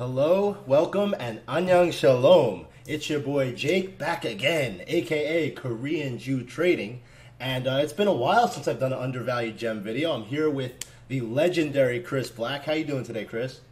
Hello, welcome, and annyeong shalom. It's your boy Jake back again, aka Korean Jew Trading, and it's been a while since I've done an undervalued gem video. I'm here with the legendary Chris Black. How you doing today, Chris?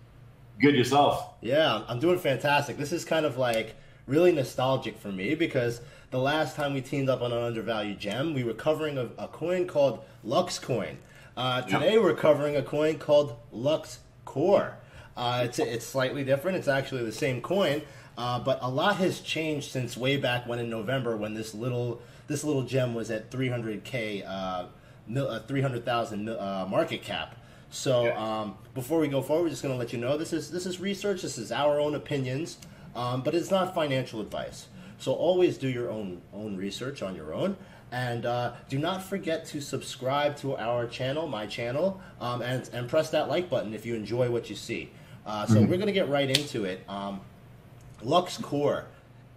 Good, yourself? Yeah, I'm doing fantastic. This is kind of like really nostalgic for me because the last time we teamed up on an undervalued gem, we were covering a coin called Lux Coin. Today we're covering a coin called Lux Core. It's slightly different. It's actually the same coin, but a lot has changed since way back when in November when this little gem was at 300K, 300,000 market cap. So before we go forward, we're just going to let you know this is research. This is our own opinions, but it's not financial advice. So always do your own research on your own. And do not forget to subscribe to our channel, my channel, and press that like button if you enjoy what you see. So we're going to get right into it. Lux Core,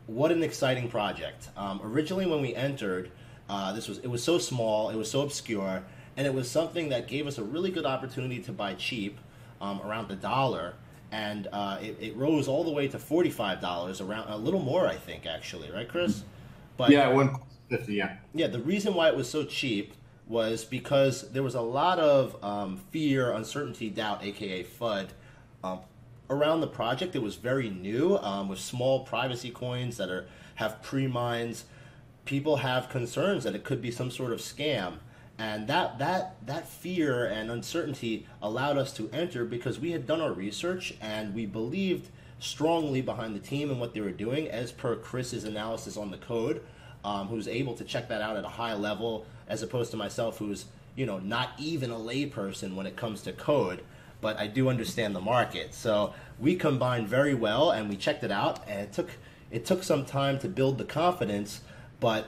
what an exciting project. Originally when we entered, it was so small, it was so obscure, and it was something that gave us a really good opportunity to buy cheap, around $1, and it rose all the way to $45, around a little more, I think, actually, right, Chris? But yeah, 150, yeah. Yeah, the reason why it was so cheap was because there was a lot of fear, uncertainty, doubt, aka FUD, around the project. It was very new, with small privacy coins that have pre-mines. People have concerns that it could be some sort of scam. And that fear and uncertainty allowed us to enter because we had done our research and we believed strongly behind the team and what they were doing, as per Chris's analysis on the code, who's able to check that out at a high level, as opposed to myself, who's not even a layperson when it comes to code, but I do understand the market. So we combined very well, and we checked it out, and it took some time to build the confidence. But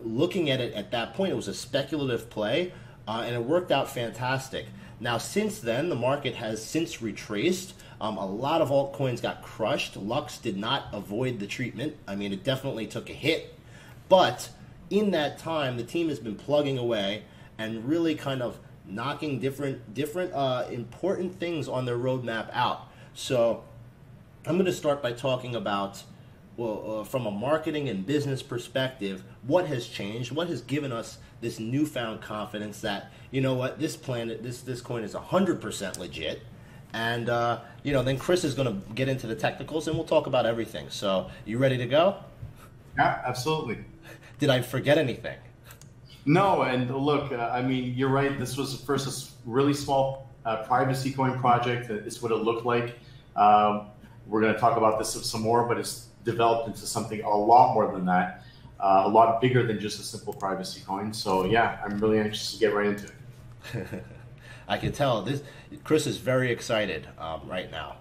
looking at it at that point, it was a speculative play, and it worked out fantastic. Now, since then, the market has since retraced. A lot of altcoins got crushed. Lux did not avoid the treatment. I mean, it definitely took a hit. But in that time, the team has been plugging away and really kind of knocking different important things on their roadmap out. So I'm going to start by talking about, from a marketing and business perspective, what has changed, what has given us this newfound confidence that, this coin is 100% legit. And, then Chris is going to get into the technicals and we'll talk about everything. So you ready to go? Yeah, absolutely. Did I forget anything? No, and look, I mean, you're right. This was first a really small privacy coin project. It's what it looked like. We're going to talk about this some more, but it's developed into something a lot more than that, a lot bigger than just a simple privacy coin. So yeah, I'm really anxious to get right into it. I can tell Chris is very excited right now.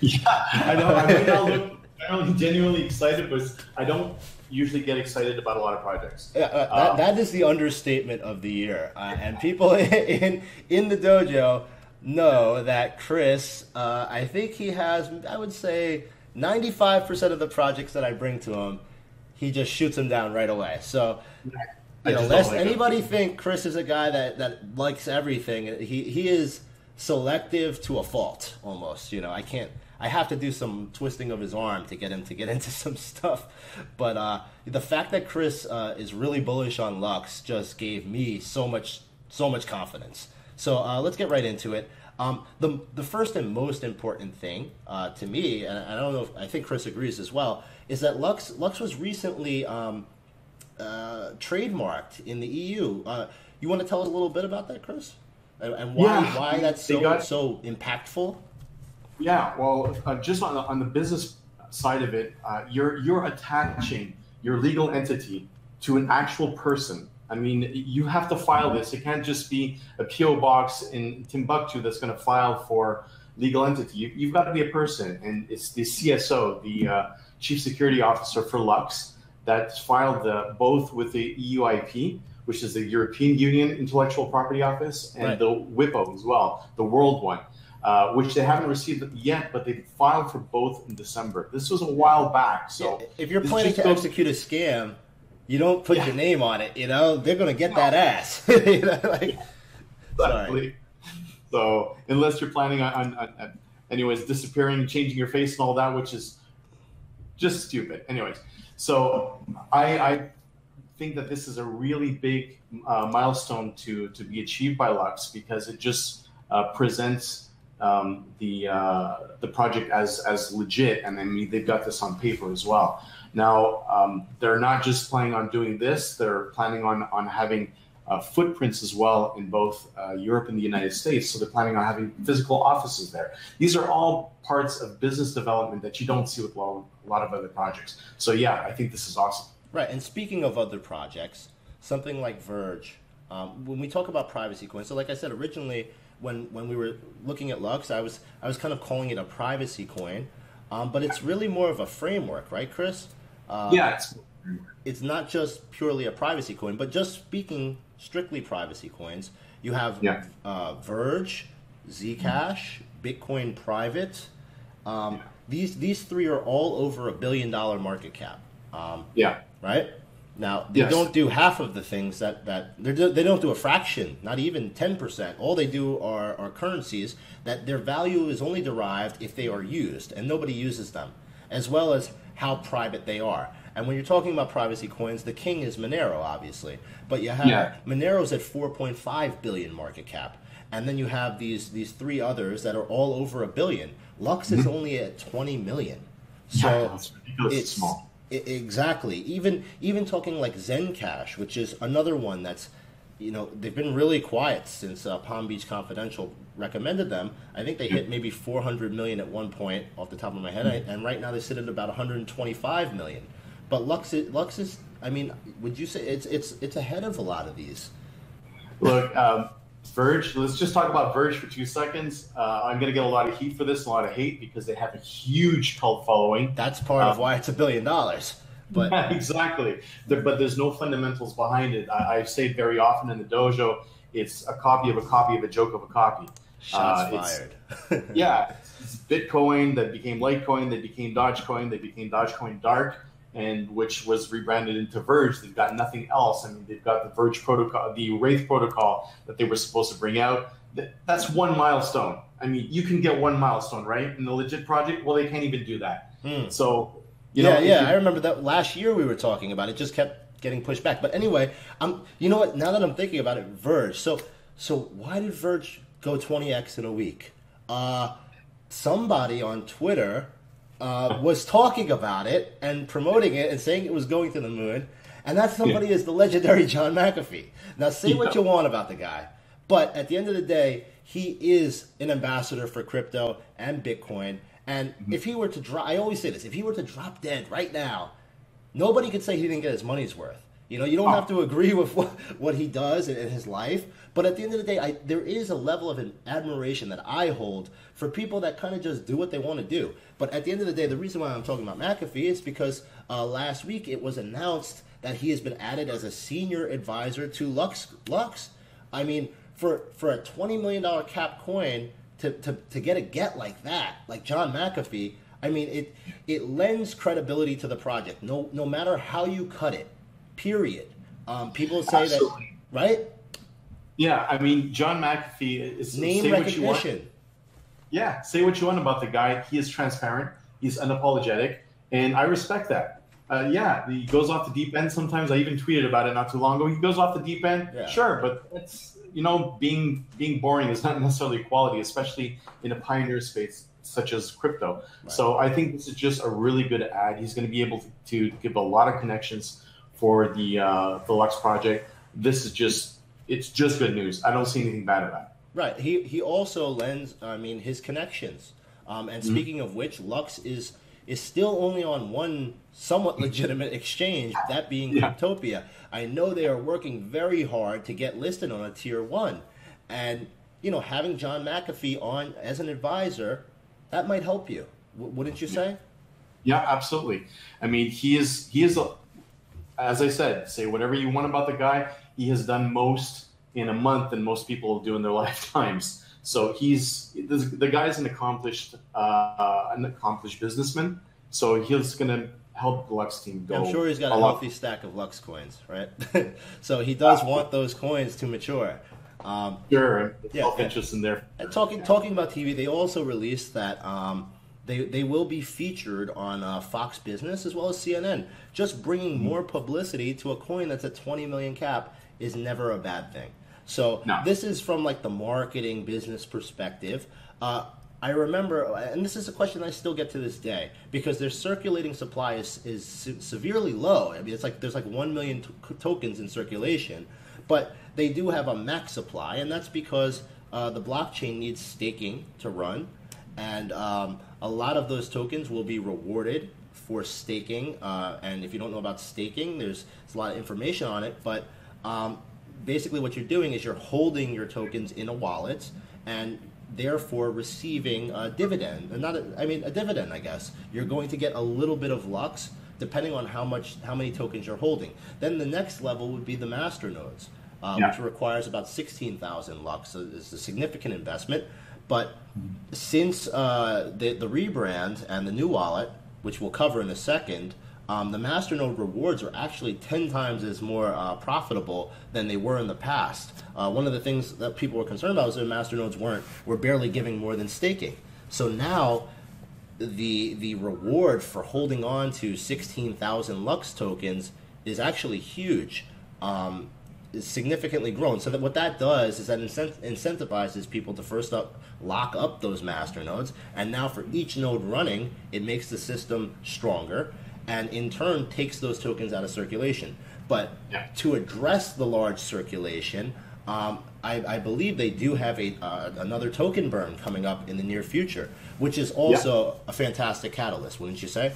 Yeah, I know. I may not look genuinely excited, but I don't usually get excited about a lot of projects. That is the understatement of the year, and people in the dojo know that Chris, I think he has, I would say, 95% of the projects that I bring to him, he just shoots them down right away. So, lest anybody think Chris is a guy that likes everything. He is selective to a fault, almost. I have to do some twisting of his arm to get him to get into some stuff. But the fact that Chris is really bullish on Lux just gave me so much confidence. So let's get right into it. The first and most important thing to me, and I don't know I think Chris agrees as well, is that Lux was recently trademarked in the EU. You want to tell us a little bit about that, Chris? And why that's so impactful? Yeah, well, just on the business side of it, you're attaching your legal entity to an actual person. I mean, you have to file this. It can't just be a PO box in Timbuktu that's going to file for legal entity. You've got to be a person, and it's the CSO, the Chief Security Officer for Lux, that's filed both with the EUIP, which is the European Union Intellectual Property Office, and the WIPO as well, the world one. Which they haven't received yet, but they filed for both in December. This was a while back. So if you're planning to execute a scam, you don't put your name on it. They're going to get that ass. Exactly. So unless you're planning on anyways, disappearing, changing your face and all that, which is just stupid. Anyways, so I think that this is a really big milestone to be achieved by Lux, because it just presents the project as legit, and I mean they've got this on paper as well. Now they're not just planning on doing this; they're planning on having footprints as well in both Europe and the United States. So they're planning on having physical offices there. These are all parts of business development that you don't see with a lot of other projects. So yeah, I think this is awesome. Right, and speaking of other projects, something like Verge, when we talk about privacy coins, so like I said originally, when we were looking at Lux, I was kind of calling it a privacy coin, but it's really more of a framework, right, Chris? Yeah, it's not just purely a privacy coin, but just speaking strictly privacy coins, you have Verge, Zcash, Bitcoin Private. These three are all over $1 billion market cap. Right? Now, they don't do half of the things that they don't do a fraction, not even 10%. All they do are currencies that their value is only derived if they are used, and nobody uses them, as well as how private they are. And when you're talking about privacy coins, the king is Monero, obviously. But you have Monero's at 4.5 billion market cap. And then you have these three others that are all over $1 billion. Lux is only at 20 million. So it's ridiculously small. Exactly. Even talking like Zencash, which is another one that's, they've been really quiet since Palm Beach Confidential recommended them. I think they hit maybe 400 million at one point off the top of my head, and right now they sit at about 125 million. But Lux is, I mean, would you say it's ahead of a lot of these? Look, Verge, let's just talk about Verge for 2 seconds. I'm going to get a lot of heat for this, a lot of hate, because they have a huge cult following. That's part of why it's $1 billion. But exactly. But there's no fundamentals behind it. I say it very often in the dojo, it's a copy of a copy of a joke of a copy. Shots fired. It's Bitcoin that became Litecoin, that became Dogecoin, that became Dogecoin Dark, and which was rebranded into Verge. They've got nothing else. I mean, they've got the Verge protocol, the Wraith protocol that they were supposed to bring out. That's one milestone. I mean, you can get one milestone, right? In the legit project, well, they can't even do that. So, I remember that last year we were talking about it. Just kept getting pushed back. But anyway, you know what? Now that I'm thinking about it, Verge. So why did Verge go 20x in a week? Somebody on Twitter was talking about it and promoting it and saying it was going to the moon, and that somebody is the legendary John McAfee. Now, say what you want about the guy, but at the end of the day, he is an ambassador for crypto and Bitcoin. And if he were to drop, I always say this, if he were to drop dead right now, nobody could say he didn't get his money's worth. You don't have to agree with what he does in his life, but at the end of the day, there is a level of admiration that I hold for people that kind of just do what they want to do. But at the end of the day, the reason why I'm talking about McAfee is because last week it was announced that he has been added as a senior advisor to Lux. I mean, for a $20 million cap coin to get like that, like John McAfee, I mean, it lends credibility to the project, no matter how you cut it. Period. People say Absolutely. that, right? Yeah, I mean, John McAfee is name recognition. Yeah, say what you want about the guy. He is transparent. He's unapologetic, and I respect that. He goes off the deep end sometimes. I even tweeted about it not too long ago. He goes off the deep end, sure, but it's being boring is not necessarily quality, especially in a pioneer space such as crypto. Right. So I think this is just a really good ad. He's going to be able to give a lot of connections for the Lux project. This is just good news. I don't see anything bad about it. Right. He also lends, his connections. And speaking of which, Lux is still only on one somewhat legitimate exchange, that being Cryptopia. I know they are working very hard to get listed on a tier 1. And, having John McAfee on as an advisor, that might help you. Wouldn't you say? Yeah, absolutely. I mean, he is as I said, say whatever you want about the guy. He has done most in a month than most people do in their lifetimes. So the guy's an accomplished businessman. So he's going to help the Lux team go. I'm sure he's got a healthy stack of Lux coins, right? So he does want those coins to mature. Sure, and Yeah, self-interest in there. and talking about TV, they also released that they will be featured on Fox Business as well as CNN. Just bringing more publicity to a coin that's at 20 million cap is never a bad thing. So No. this is from like the marketing business perspective. I remember, and this is a question I still get to this day, because their circulating supply is severely low. I mean, it's like there's like 1 million tokens in circulation, but they do have a max supply, and that's because the blockchain needs staking to run, and a lot of those tokens will be rewarded for staking. And if you don't know about staking, there's a lot of information on it, but basically what you're doing is you're holding your tokens in a wallet and therefore receiving a dividend. And a dividend, I guess. You're going to get a little bit of Lux depending on how many tokens you're holding. Then the next level would be the master nodes, which requires about 16,000 Lux. So it's a significant investment. But since the rebrand and the new wallet, which we'll cover in a second, the masternode rewards are actually 10 times as more profitable than they were in the past. One of the things that people were concerned about was that masternodes were barely giving more than staking. So now the reward for holding on to 16,000 Lux tokens is actually huge. Is significantly grown. So that what that does is that incentivizes people to first up lock up those master nodes, and now for each node running, it makes the system stronger, and in turn takes those tokens out of circulation. But to address the large circulation, I believe they do have another token burn coming up in the near future, which is also a fantastic catalyst, wouldn't you say?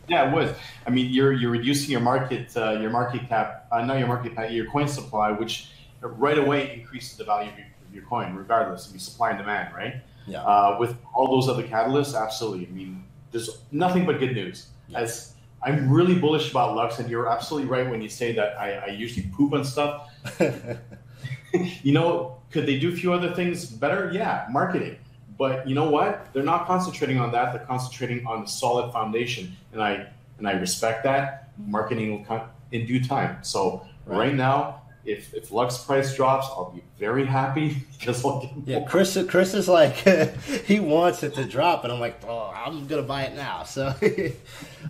Yeah, it would. I mean, you're reducing your market cap, not your market cap, your coin supply, which right away increases the value of your coin, regardless of your supply and demand, right? Yeah. With all those other catalysts, absolutely. I mean, there's nothing but good news. Yeah. As I'm really bullish about Lux, and you're absolutely right when you say that I usually poop on stuff. You know, could they do a few other things better? Yeah, marketing. But you know what? They're not concentrating on that. They're concentrating on the solid foundation, and I respect that. Marketing will come in due time. So right now, if Lux price drops, I'll be very happy because I'll get more. Chris is like he wants it to drop, and I'm like, oh, I'm gonna buy it now. So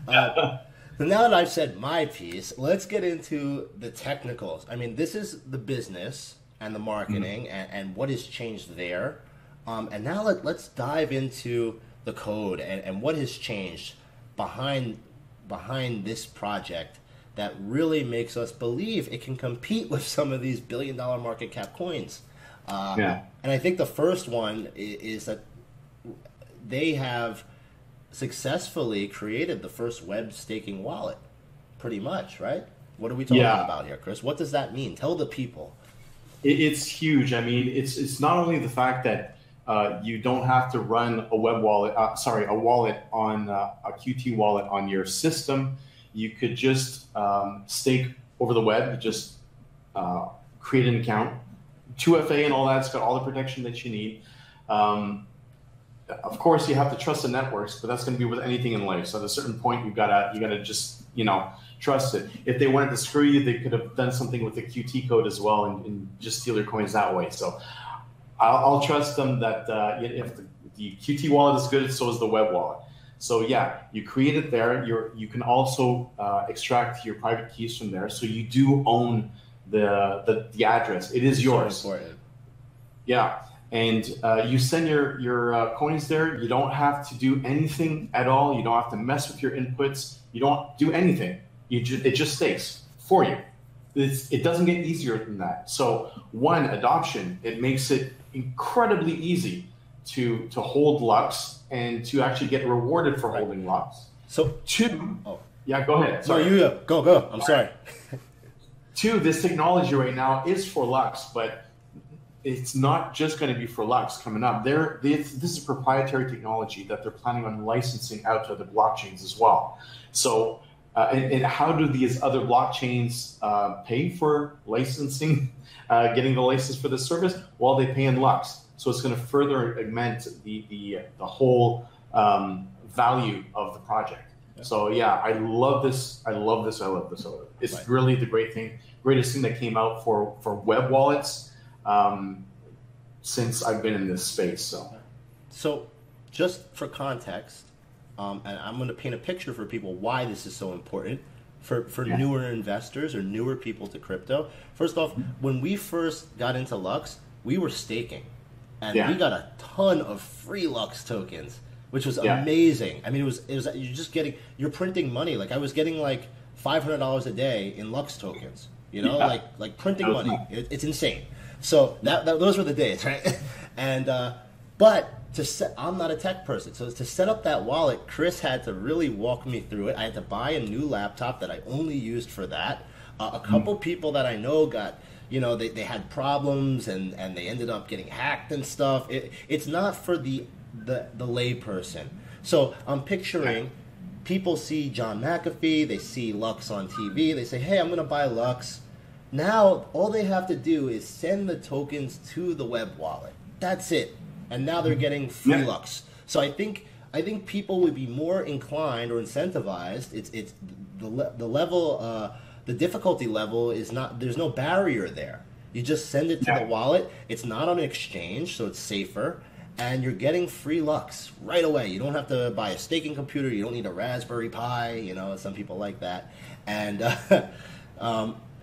now that I've said my piece, let's get into the technicals. I mean, this is the business and the marketing and what has changed there. And now let's dive into the code and what has changed behind this project that really makes us believe it can compete with some of these billion-dollar market cap coins. And I think the first one is that they have successfully created the first web staking wallet, pretty much, right? What are we talking about here, Chris? What does that mean? Tell the people. It's huge. I mean, it's not only the fact that you don't have to run a web wallet, a wallet on a QT wallet on your system. You could just stake over the web. You just create an account, 2FA and all that. It's got all the protection that you need. Of course, you have to trust the networks, but that's going to be with anything in life. So at a certain point, you gotta just trust it. If they wanted to screw you, they could have done something with the QT code as well and just steal your coins that way. So I'll trust them that if the QT wallet is good, so is the web wallet. So yeah, you create it there. You can also extract your private keys from there. So you do own the address. It is yours. So important. Yeah, and you send your coins there. You don't have to do anything at all. You don't have to mess with your inputs. You don't do anything. It just stakes for you. It doesn't get easier than that. So one, adoption, it makes it incredibly easy to hold Lux and to actually get rewarded for holding Lux. So two, yeah, go ahead. Sorry. No, you go. I'm sorry. Two, this technology right now is for Lux, but it's not just going to be for Lux coming up. This is proprietary technology that they're planning on licensing out to other blockchains as well. So, and how do these other blockchains pay for licensing, getting the license for the service? Well, they pay in Lux. So it's going to further augment the whole value of the project. Yeah. So yeah, I love this. It's really the greatest thing that came out for web wallets. since I've been in this space. So just for context, and I'm going to paint a picture for people why this is so important for newer investors or newer people to crypto. First off, when we first got into Lux, we were staking, and we got a ton of free Lux tokens, which was amazing. I mean, it was you're printing money. Like, I was getting like $500 a day in Lux tokens. You know, like printing money. It's insane. So those were the days, right? And but I'm not a tech person, so to set up that wallet, Chris had to really walk me through it. I had to buy a new laptop that I only used for that. A couple people that I know got, they had problems and they ended up getting hacked and stuff. It's not for the lay person. So I'm picturing people see John McAfee, they see Lux on TV, they say, hey, I'm going to buy Lux. Now all they have to do is send the tokens to the web wallet. That's it. And now they're getting free Lux. So I think people would be more inclined or incentivized. It's the level, the difficulty level is not. There's no barrier there. You just send it to the wallet. It's not on an exchange, so it's safer, and you're getting free Lux right away. You don't have to buy a staking computer. You don't need a Raspberry Pi. Some people like that, and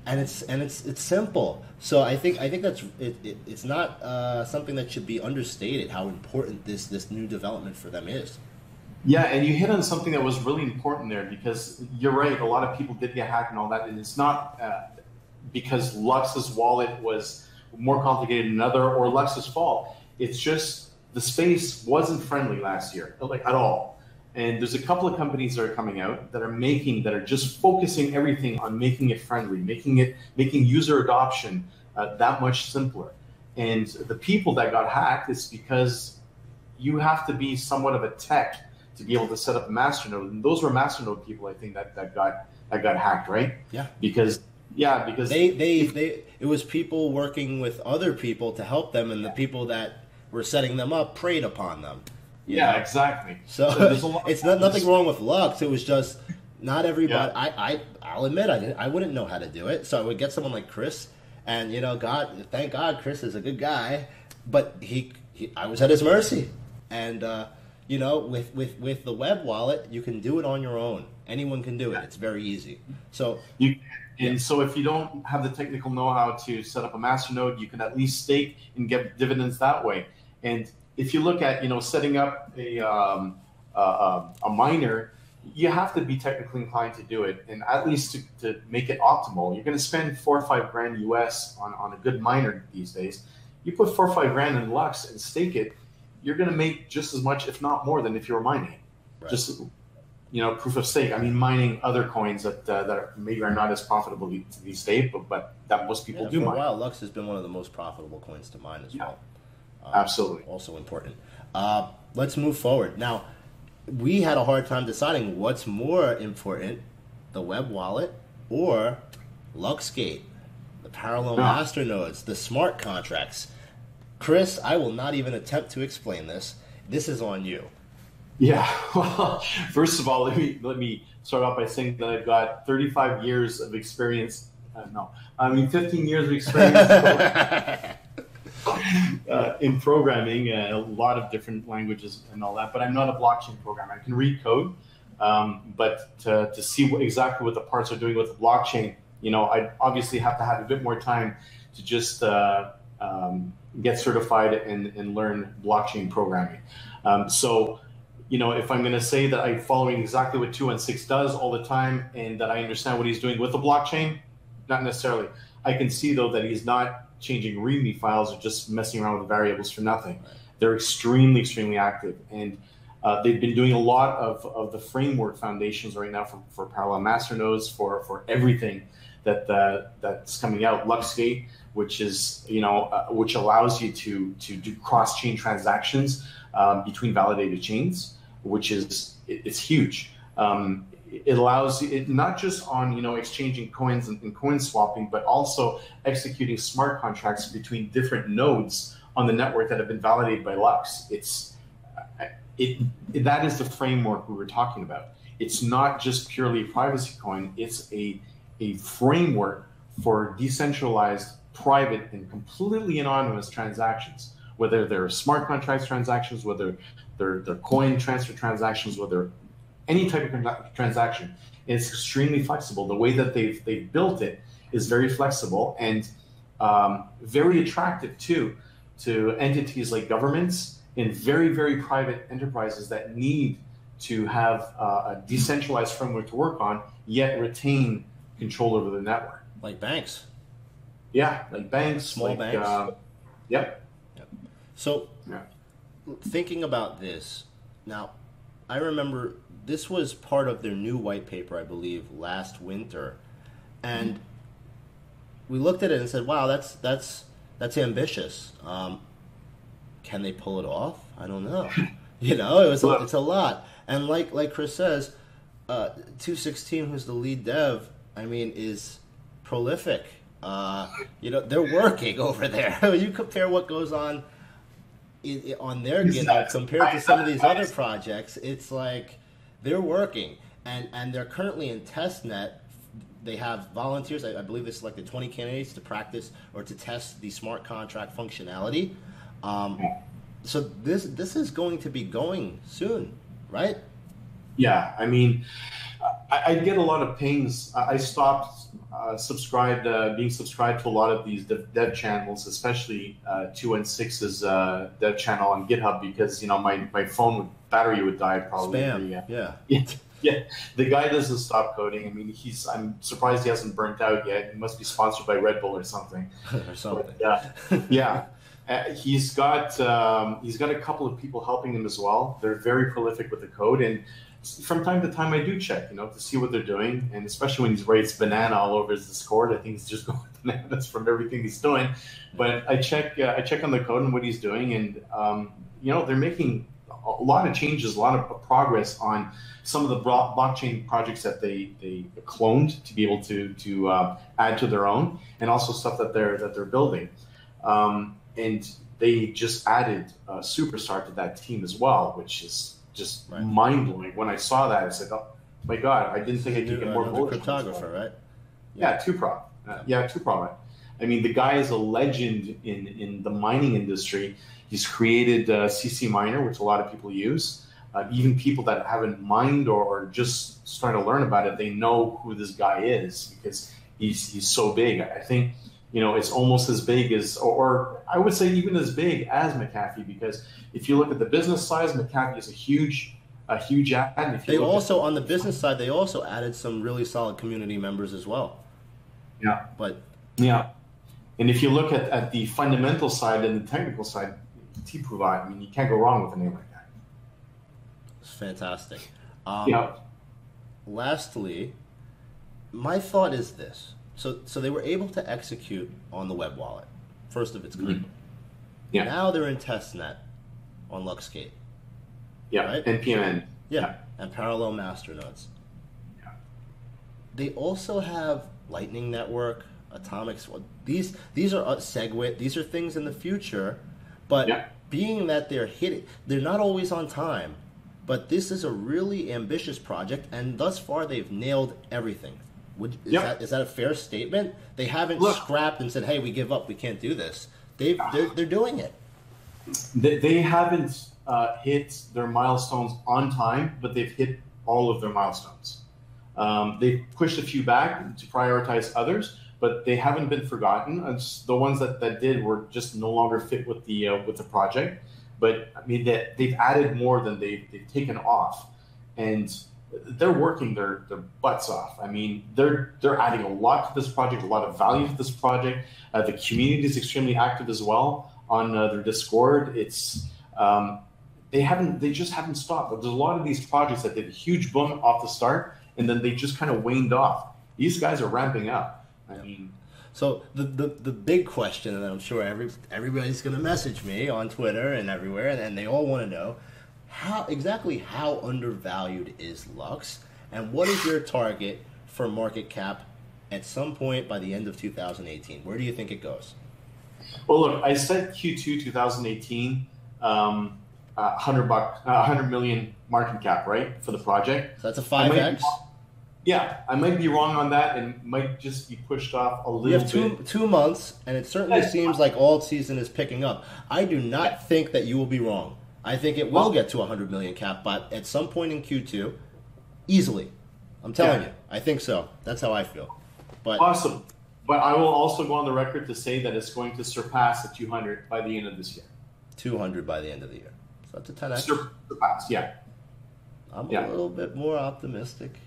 and it's simple. So I think that's it's not something that should be understated how important this new development for them is. Yeah, and you hit on something that was really important there, because you're right. A lot of people did get hacked and all that, and it's not because Lux's wallet was more complicated than another or Lux's fault. It's just the space wasn't friendly last year, like at all. And there's a couple of companies that are coming out that are just focusing everything on making it friendly, making user adoption that much simpler. And the people that got hacked is because you have to be somewhat of a tech to be able to set up a masternode. And those were masternode people, I think, that got hacked, right? Yeah. Because it was people working with other people to help them, and the people that were setting them up preyed upon them. Yeah, exactly. So it's nothing wrong with Lux. It was just not everybody. Yeah. I'll admit I wouldn't know how to do it. So I would get someone like Chris, and thank God Chris is a good guy, but I was at his mercy. And with the web wallet, you can do it on your own. Anyone can do it. It's very easy. So so if you don't have the technical know-how to set up a masternode, you can at least stake and get dividends that way. And if you look at setting up a miner, you have to be technically inclined to do it, and at least to make it optimal. You're going to spend $4 or $5 grand US on a good miner these days. You put $4 or $5 grand in Lux and stake it, you're going to make just as much, if not more, than if you were mining. Right. Just proof of stake. I mean, mining other coins that maybe are not as profitable these days, but that most people do. For mine. a while, Lux has been one of the most profitable coins to mine as well. Absolutely. Also important. Let's move forward. Now, we had a hard time deciding what's more important, the web wallet or Luxgate, the parallel masternodes, the smart contracts. Chris, I will not even attempt to explain this. This is on you. Yeah. Well, first of all, let me start off by saying that I've got 35 years of experience. 15 years of experience. In programming, a lot of different languages and all that, but I'm not a blockchain programmer. I can read code, but to see exactly what the parts are doing with the blockchain, I obviously have to have a bit more time to just get certified and learn blockchain programming. If I'm going to say that I'm following exactly what 216 does all the time and that I understand what he's doing with the blockchain, not necessarily. I can see, though, that he's not changing README files or just messing around with variables for nothing. They're extremely, extremely active. And they've been doing a lot of the framework foundations right now for parallel masternodes, for everything that's coming out. Luxgate, which is, which allows you to do cross-chain transactions between validated chains, it's huge. It allows it not just on exchanging coins and coin swapping, but also executing smart contracts between different nodes on the network that have been validated by Lux. That is the framework we were talking about. It's not just purely a privacy coin. It's a framework for decentralized private and completely anonymous transactions, whether they're smart contracts transactions, whether they're coin transfer transactions, whether any type of transaction. It's extremely flexible. The way that they've built it is very flexible and very attractive too to entities like governments and very, very private enterprises that need to have a decentralized framework to work on, yet retain control over the network. Like banks. Yeah, like banks. Small banks. Yep. So, thinking about this, now, I remember this was part of their new white paper, I believe, last winter, and we looked at it and said, "Wow, that's ambitious. Can they pull it off? I don't know. It's a lot." And like Chris says, 216, who's the lead dev, I mean, is prolific. They're working over there. You compare what goes on their GitHub compared to some of these other projects, it's like they're working, and they're currently in testnet. They have volunteers. I believe they selected 20 candidates to practice or to test the smart contract functionality. So this is going to be going soon, right? Yeah, I mean, I get a lot of pings. I stopped being subscribed to a lot of these dev channels, especially 216's dev channel on GitHub, because my phone battery would die probably. Spam. Yeah. The guy doesn't stop coding. I mean, I'm surprised he hasn't burnt out yet. He must be sponsored by Red Bull or something. But, yeah. He's got a couple of people helping him as well. They're very prolific with the code, and from time to time I do check, to see what they're doing, and especially when he writes banana all over his Discord, I think he's just going bananas from everything he's doing. But I check on the code and what he's doing, and they're making a lot of changes, a lot of progress on some of the blockchain projects that they cloned to be able to add to their own, and also stuff that they're building. And they just added a superstar to that team as well, which is just mind-blowing. When I saw that, I said, "Oh my God, I didn't think I could get more bullish." Cryptographer, right? Yeah, Tuprov. Tuprov. I mean, the guy is a legend in the mining industry. He's created CC Miner, which a lot of people use. Even people that haven't mined or just starting to learn about it, they know who this guy is because he's so big. I think it's almost as big as, or I would say even as big as McAfee, because if you look at the business side, McAfee is a huge ad. They also, on the business side, they also added some really solid community members as well. Yeah. Yeah. And if you look at the fundamental side and the technical side, T-Provide, I mean, you can't go wrong with a name like that. It's fantastic. Lastly, my thought is this. So they were able to execute on the web wallet, first of its kind. Mm-hmm. Yeah. Now they're in testnet on LuxCade. Yeah, right? NPMN. Yeah, and parallel masternodes. Yeah. They also have Lightning Network, Atomics. These are SegWit. These are things in the future, but being that they're not always on time. But this is a really ambitious project, and thus far they've nailed everything. Is that a fair statement? They haven't scrapped and said, "Hey, we give up. We can't do this." They're doing it. They haven't hit their milestones on time, but they've hit all of their milestones. They've pushed a few back to prioritize others, but they haven't been forgotten. The ones that did were just no longer fit with the project. But I mean, they've added more than they've taken off, and they're working their butts off. I mean, they're adding a lot to this project, a lot of value to this project. The community is extremely active as well on their Discord. It's they just haven't stopped. There's a lot of these projects that did a huge boom off the start, and then they just kind of waned off. These guys are ramping up. I mean, so the big question, and I'm sure everybody's going to message me on Twitter and everywhere, and they all want to know how undervalued is Lux, and what is your target for market cap at some point by the end of 2018? Where do you think it goes? Well, look, I said Q2 2018, $100 million market cap, right, for the project. So that's a 5x. Yeah, I might be wrong on that, and might just be pushed off a We little have bit. 2 months, and it certainly Yeah, seems like alt season is picking up. I do yeah. not think that you will be wrong. I think it will Well, get to 100 million cap, but at some point in Q2, easily. I'm telling yeah, you, I think so. That's how I feel. But awesome. But I will also go on the record to say that it's going to surpass the 200 by the end of this year. 200 by the end of the year. So that's a 10x. Surpass, yeah. I'm Yeah. a little bit more optimistic.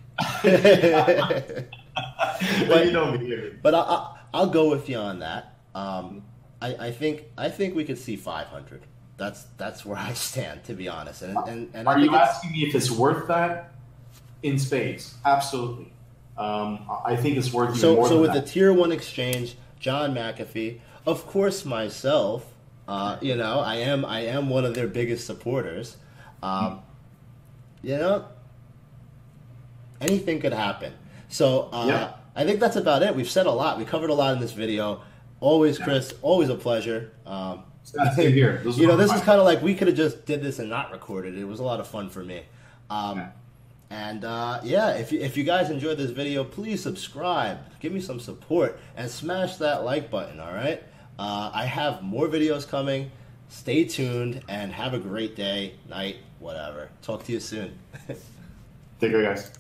Well, you know me. But I'll go with you on that. I think we could see 500. That's where I stand, to be honest. And I Are think you asking me if it's worth that? In spades, absolutely. I think it's worth even more so than with that. the tier one exchange, John McAfee, of course myself. I am one of their biggest supporters. You know, anything could happen. So Yeah. I think that's about it. We've said a lot. We covered a lot in this video. Always, Chris. Always a pleasure. Same here. This is kind of like we could have just did this and not recorded it. It was a lot of fun for me. And if you guys enjoyed this video, please subscribe. Give me some support and smash that like button. All right. I have more videos coming. Stay tuned and have a great day, night, whatever. Talk to you soon. Take care, guys.